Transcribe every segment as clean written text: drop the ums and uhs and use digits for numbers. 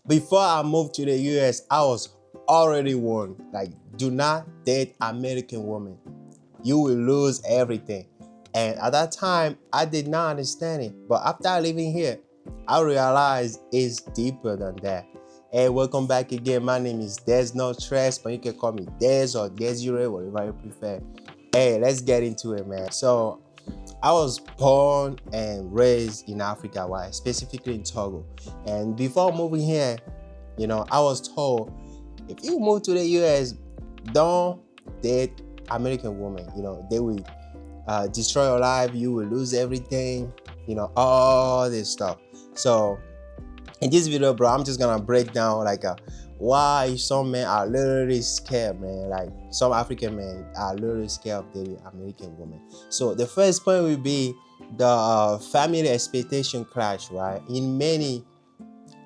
Before I moved to the US, I was already warned, like, do not date American women. You will lose everything. And at that time, I did not understand it. But after living here, I realized it's deeper than that. Hey, welcome back again. My name is Des No Stress, but you can call me Des or Desiree, whatever you prefer. Hey, let's get into it, man. So, I was born and raised in Africa, right? Specifically in Togo. And before moving here, I was told if you move to the US, don't date American women. They will destroy your life. You will lose everything. All this stuff. So in this video, bro, I'm just gonna break down like why some men are literally scared, man. Like some African men are literally scared of dating American women. So the first point will be the family expectation clash, right? In many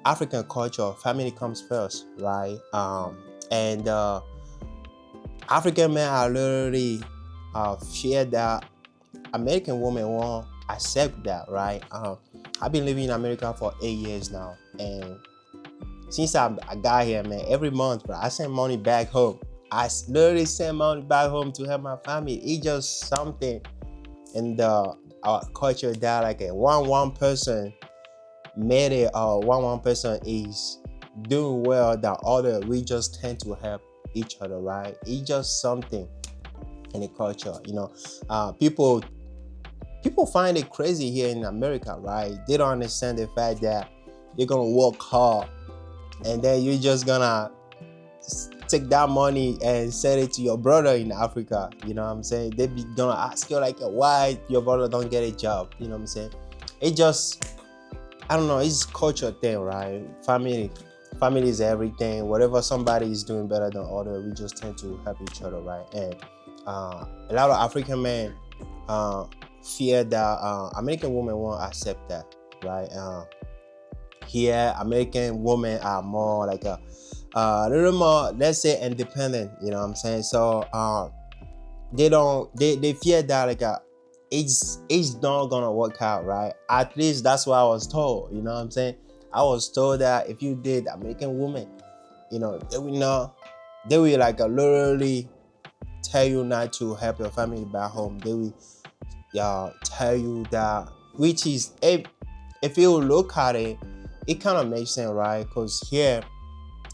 African culture, family comes first, right? And African men are literally fear that American women won't accept that, right? I've been living in America for 8 years now, and since I got here, man, every month, bro, I send money back home. Literally send money back home to help my family. It's just something in our culture that like a one person made it, or one person is doing well than other. We just tend to help each other, right? It's just something in the culture, people find it crazy here in America, right? They don't understand the fact that you're gonna work hard and then you're just gonna take that money and send it to your brother in Africa. You know what I'm saying? They be gonna ask you like why your brother don't get a job. You know what I'm saying? It just, I don't know, it's culture thing, right? Family is everything. Whatever somebody is doing better than other, we just tend to help each other, right? And a lot of African men fear that American women won't accept that, right? Here, American women are more like a little more, let's say, independent. You know what I'm saying? So they fear that like it's not gonna work out, right? At least that's what I was told. You know what I'm saying? I was told that if you date American women, they will like literally tell you not to help your family back home. They will tell you that, which is, if you look at it, it kind of makes sense, right? Because here,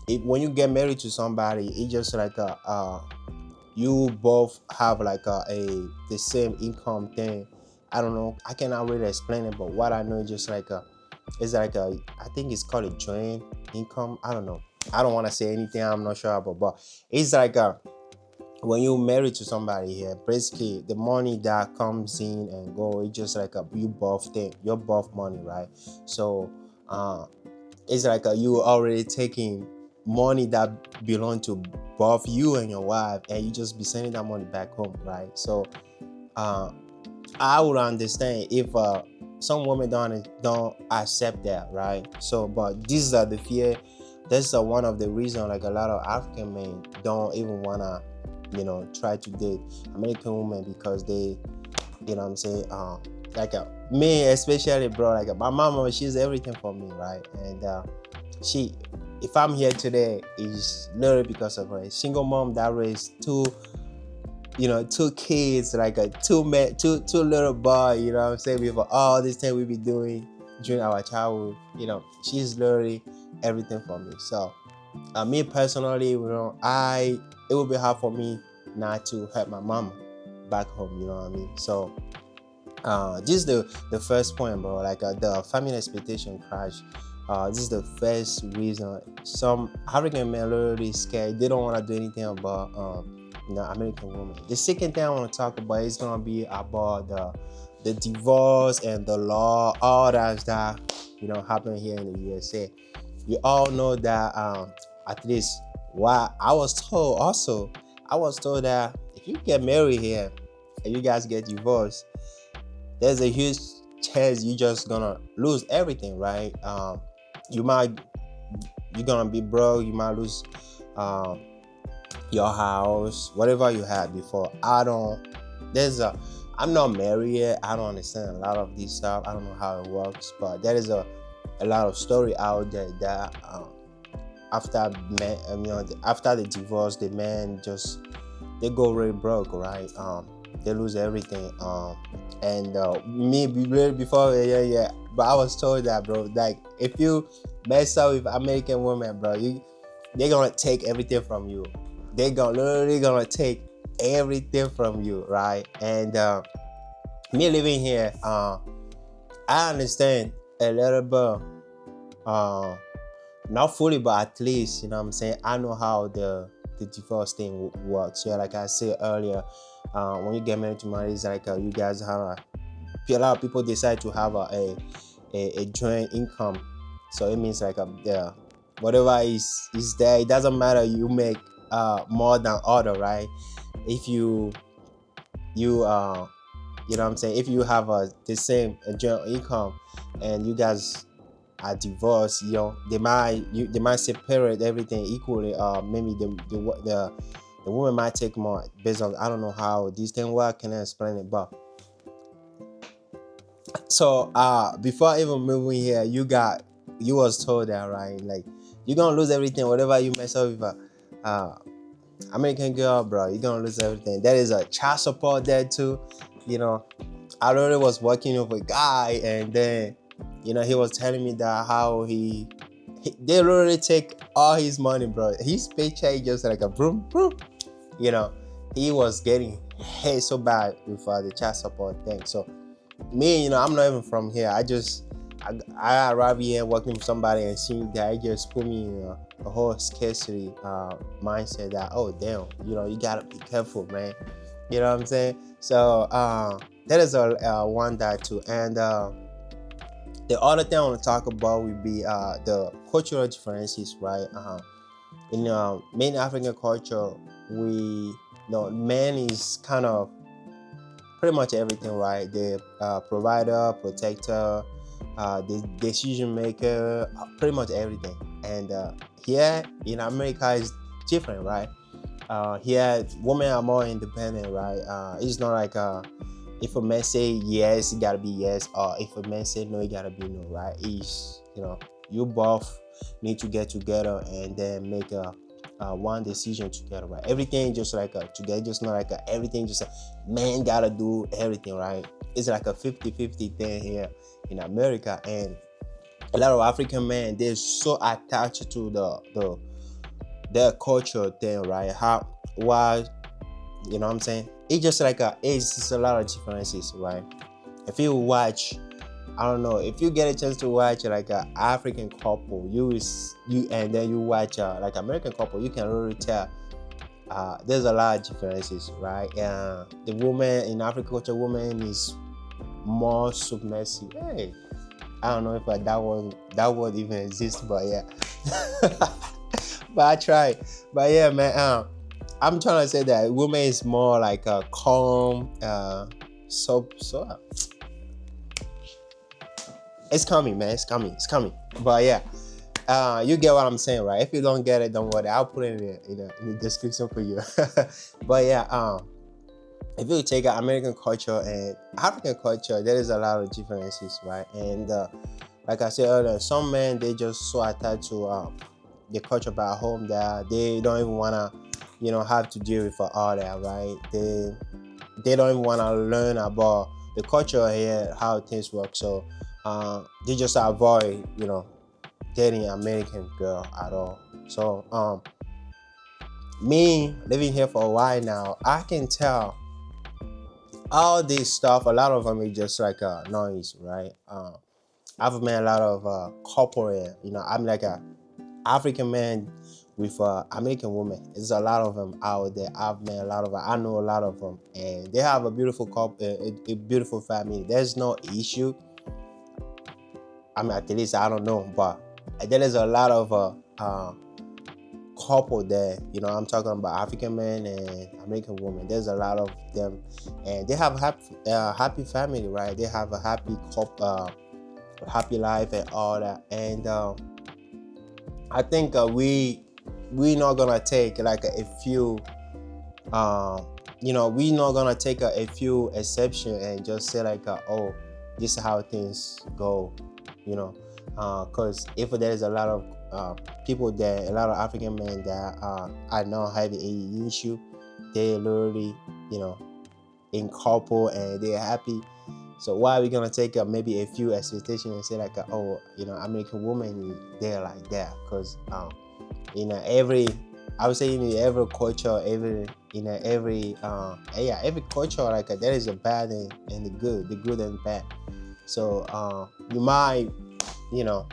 when you get married to somebody, it's just like you both have like the same income thing. I don't know, I cannot really explain it, but what I know is just like it's like I think it's called a joint income. I don't know, I don't want to say anything I'm not sure about, but it's like when you married to somebody here, basically the money that comes in and go, it's just like you both thing, your both money, right? So it's like you already taking money that belong to both you and your wife, and you just be sending that money back home, right? So I would understand if some women don't accept that, right? So, but these are the fear. That's one of the reasons like a lot of African men don't even wanna try to date American women, because they, you know what I'm saying, like me especially, bro, like my mama, she's everything for me, right? And she, if I'm here today, is literally because of her. A single mom that raised two kids, like a two little boy, you know what I'm saying, before all this thing we be doing during our childhood. She's literally everything for me. So me personally, it would be hard for me not to help my mom back home, you know what I mean? So this is the first point, bro, like the family expectation crash. This is the first reason some African men are literally scared. They don't want to do anything about American women. The second thing I want to talk about is gonna be about the divorce and the law, all that happen here in the USA. You all know that at least what I was told also. I was told that if you get married here and you guys get divorced, there's a huge chance you just gonna lose everything, right? You're gonna be broke. You might lose your house, whatever you had before. I'm not married yet. I don't understand a lot of this stuff. I don't know how it works, but there is a lot of story out there that after man, after the divorce, the man just they go really broke, right? They lose everything. And me before, yeah. But I was told that, bro, like if you mess up with American women, bro, they're gonna take everything from you. They gonna literally gonna take everything from you, right? And me living here, I understand a little bit, not fully, but at least, you know what I'm saying, I know how the divorce thing works. Yeah, like I said earlier, when you get married to marriage, it's like you guys have a lot of people decide to have a joint income. So it means like whatever is there, it doesn't matter, you make more than other, right? If you you know what I'm saying, if you have the same joint income and you guys are divorced, they might separate everything equally. Maybe the woman might take more based on, I don't know how these things work, can I explain it? But so before even moving here, you was told that, right? Like you're gonna lose everything, whatever you mess up with American girl, bro, you're gonna lose everything. There is a child support there too. I really was working with a guy, and then he was telling me that how they literally take all his money, bro. His paycheck just like a broom. He was getting hit so bad with the child support thing. So me, I'm not even from here. I arrived here working with somebody and seeing that, it just put me in a whole scarcity mindset that, oh damn, you gotta be careful, man. You know what I'm saying? So that is one that too. And the other thing I want to talk about would be the cultural differences, right? In main African culture, man is kind of pretty much everything, right? The provider, protector, the decision maker, pretty much everything. And here in America is different, right? Here women are more independent, right? It's not like if a man say yes, it gotta be yes, or if a man say no, it gotta be no, right? It's you both need to get together and then make one decision together, right? Everything just like together, just not like everything just man gotta do everything, right? It's like a 50-50 thing here in America. And a lot of African men, they're so attached to their culture thing, right? Why, you know what I'm saying? It's just like it's just a lot of differences, right? If you watch, I don't know, if you get a chance to watch like an African couple, you and then you watch like American couple, you can really tell there's a lot of differences, right? The woman in African culture, woman is more submissive. Hey, I don't know if that word even exists, but yeah. But I try. But yeah, man. I'm trying to say that woman is more like a calm. So it's coming, man. It's coming. But yeah, you get what I'm saying, right? If you don't get it, don't worry. I'll put it in the description for you. But yeah, if you take American culture and African culture, there is a lot of differences, right? And like I said earlier, some men, they just so attached to the culture back home that they don't even wanna, have to deal with all that, right? They don't even wanna learn about the culture here, how things work. So they just avoid, dating American girl at all. So me living here for a while now, I can tell all this stuff, a lot of them is just like noise, right? I've met a lot of corporate, I'm like a African man with American women. There's a lot of them out there. I've met a lot of them. I know a lot of them, and they have a beautiful couple, a beautiful family. There's no issue. I mean, at least I don't know, but there is a lot of couple there. I'm talking about African men and American women. There's a lot of them, and they have happy family, right? They have a happy couple, happy life and all that. And I think we not gonna take like a few, we not gonna take a few exception and just say like, oh, this is how things go, because if there is a lot of people that a lot of African men that are not having any issue, they literally, you know, in couple and they're happy. So why are we gonna take maybe a few expectations and say like, oh, you know, American woman they're like that? Because you know, I would say in every culture, every culture like there is a bad and the good and bad. So you might, you know,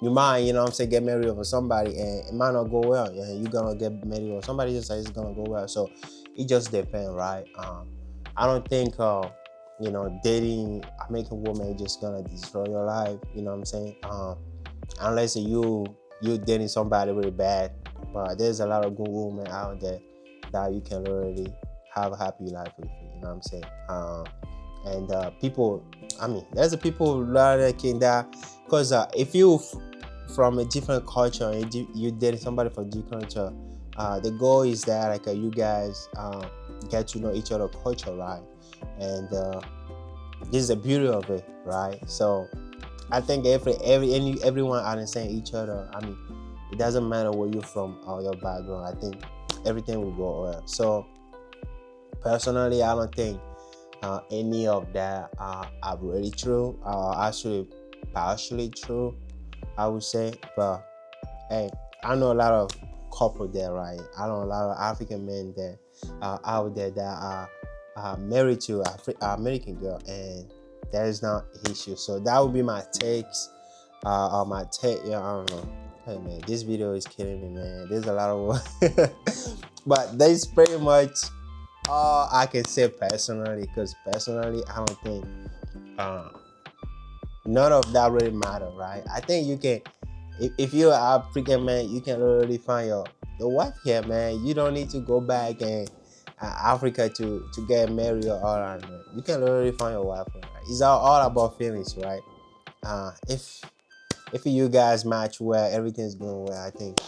you know what I'm saying, get married over somebody and it might not go well. And you're gonna get married over somebody just like it's gonna go well. So it just depends, right? I don't think you know, dating American woman is just gonna destroy your life, you know what I'm saying? Unless you dating somebody really bad. But there's a lot of good women out there that you can really have a happy life with, you know what I'm saying? And people, I mean, there's a people like in that, because if you from a different culture and you dating somebody from different culture, the goal is that like you guys get to know each other culture, right? And this is the beauty of it, right? So I think everyone understand each other. I mean, it doesn't matter where you're from or your background. I think everything will go well. So personally, I don't think any of that are really true. Actually, partially true, I would say. But hey, I know a lot of couple there, right? I know a lot of African men there out there that are married to American girl, and that is not an issue. So that would be my takes. My take. Yeah, I don't know. Hey man, this video is killing me, man. There's a lot of work, but that's pretty much all I can say personally. Because personally, I don't think none of that really matter, right? I think you can, if you're an African man, you can really find your wife here, man. You don't need to go back and Africa to get married or all that. Man. You can literally find your wife, right? It's all about feelings, right? If you guys match well, everything's going well, I think.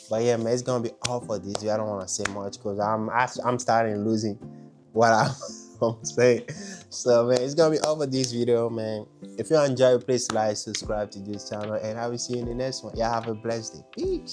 But yeah, man, it's gonna be all for this video. I don't want to say much because I'm starting losing what I'm saying. So man, it's gonna be all for this video, man. If you enjoy, please like, subscribe to this channel, and I will see you in the next one. Yeah, have a blessed day. Peace.